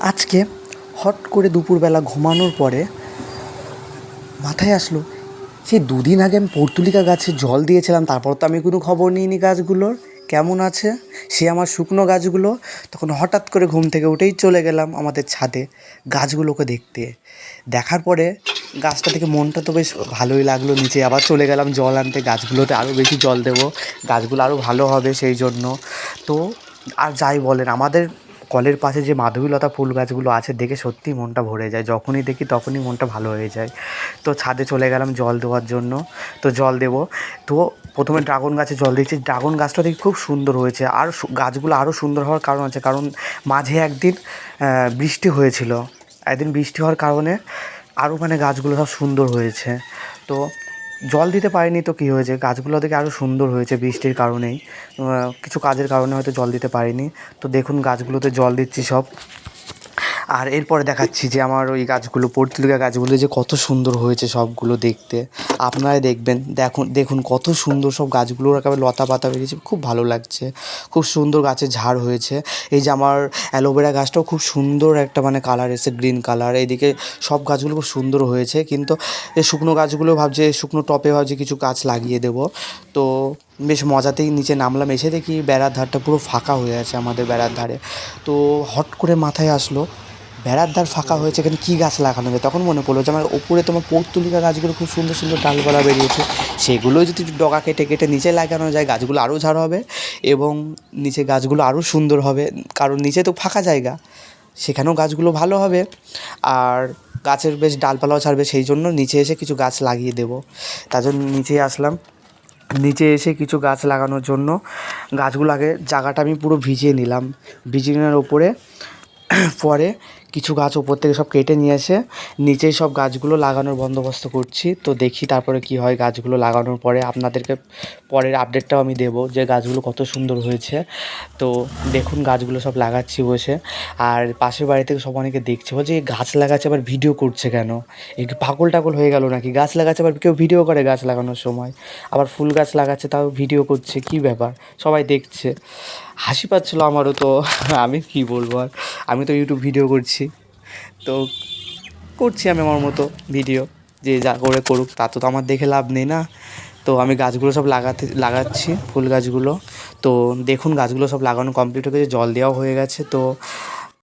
আজকে হট করে দুপুরবেলা ঘুমানোর পরে মাথায় আসলো সেই দুদিন আগে আমি পর্তুলিকা গাছে জল দিয়েছিলাম, তারপর তো আমি কোনো খবর নিইনি গাছগুলোর কেমন আছে। সে আমার শুকনো গাছগুলো, তখন হঠাৎ করে ঘুম থেকে উঠেই চলে গেলাম আমাদের ছাদে গাছগুলোকে দেখতে। দেখার পরে গাছটা থেকে মনটা তো বেশ ভালোই লাগলো। নিচে আবার চলে গেলাম জল আনতে, গাছগুলোতে আরও বেশি জল দেবো, গাছগুলো আরও ভালো হবে সেই জন্য। তো আর যাই বলেন, আমাদের কলের পাশে যে মাধবীলতা ফুল গাছগুলো আছে দেখে সত্যিই মনটা ভরে যায়, যখনই দেখি তখনই মনটা ভালো হয়ে যায়। তো ছাদে চলে গেলাম জল দেওয়ার জন্য। তো জল দেবো, তো প্রথমে ড্রাগন গাছে জল দিচ্ছি। ড্রাগন গাছটা দেখি খুব সুন্দর হয়েছে, আর গাছগুলো আরও সুন্দর হওয়ার কারণ আছে, কারণ মাঝে একদিন বৃষ্টি হয়েছিল। একদিন বৃষ্টি হওয়ার কারণে আরও মানে গাছগুলো সব সুন্দর হয়েছে। তো জল দিতে পারিনি তো কী হয়েছে, গাছগুলো দেখে আরও সুন্দর হয়েছে বৃষ্টির কারণেই। কিছু কাজের কারণে হয়তো জল দিতে পারিনি। তো দেখুন গাছগুলোতে জল দিচ্ছি সব। আর এরপরে দেখাচ্ছি যে আমার ওই গাছগুলো, পর্তুলিকা গাছগুলো যে কত সুন্দর হয়েছে সবগুলো দেখতে। আপনারাই দেখবেন, দেখুন কত সুন্দর সব গাছগুলোর একেবারে লতা পাতা বেরিয়েছে, খুব ভালো লাগছে। খুব সুন্দর গাছের ঝাড় হয়েছে। এই যে আমার অ্যালোভেরা গাছটাও খুব সুন্দর একটা মানে কালার এসেছে, গ্রিন কালার। এইদিকে সব গাছগুলো খুব সুন্দর হয়েছে, কিন্তু এই শুকনো গাছগুলো ভাবছি, শুকনো টবে ভাবছি কিছু গাছ লাগিয়ে দেবো। তো বেশ মজাতেই নিচে নামলাম, এসে দেখি বেড়ার ধারটা পুরো ফাঁকা হয়ে আছে আমাদের বেড়ার ধারে। তো হট করে মাথায় আসলো বেড়ার ধার ফাঁকা হয়েছে, এখানে কী গাছ লাগানো যায়। তখন মনে পড়লো যে আমার ওপরে তোমার পর্তুলিকা গাছগুলো খুব সুন্দর সুন্দর ডালপালা বেরিয়েছে, সেগুলোই যদি ডগা কেটে কেটে নিচে লাগানো যায় গাছগুলো আরও ঝাড় হবে এবং নিচে গাছগুলো আরও সুন্দর হবে, কারণ নিচে তো ফাঁকা জায়গা, সেখানেও গাছগুলো ভালো হবে আর গাছের বেশ ডালপালাও ছাড়বে। সেই জন্য নিচে এসে কিছু গাছ লাগিয়ে দেবো, তার জন্য নিচে আসলাম। নিচে এসে কিছু গাছ লাগানোর জন্য গাছগুলো আগে জায়গাটা আমি পুরো ভিজিয়ে নিলাম। ভিজিয়ে নেওয়ার ওপরে পরে কিছু গাছ ওপর থেকে সব কেটে নিয়ে এসে নিচেই সব গাছগুলো লাগানোর বন্দোবস্ত করছি। তো দেখি তারপরে কী হয়, গাছগুলো লাগানোর পরে আপনাদেরকে পরের আপডেটটাও আমি দেবো যে গাছগুলো কত সুন্দর হয়েছে। তো দেখুন গাছগুলো সব লাগাচ্ছি বসে, আর পাশের বাড়ি থেকে সব অনেকে দেখছে, বলছে এই গাছ লাগাচ্ছে আবার ভিডিও করছে কেন, একটু পাগল টাগল হয়ে গেল নাকি, গাছ লাগাচ্ছে আবার কেউ ভিডিও করে গাছ লাগানোর সময়, আবার ফুল গাছ লাগাচ্ছে তাও ভিডিও করছে, কী ব্যাপার, সবাই দেখছে। হাসি পাচ্ছিলো আমারও। তো আমি কী বলবো আর, আমি তো ইউটিউব ভিডিও করছি, তো করছি আমি আমার মতো ভিডিও, যে যা করে করুক, তা তো আমার দেখে লাভ নেই না। তো আমি গাছগুলো সব লাগাচ্ছি ফুল গাছগুলো। তো দেখুন গাছগুলো সব লাগানো কমপ্লিট হয়ে গেছে, জল দেওয়াও হয়ে গেছে। তো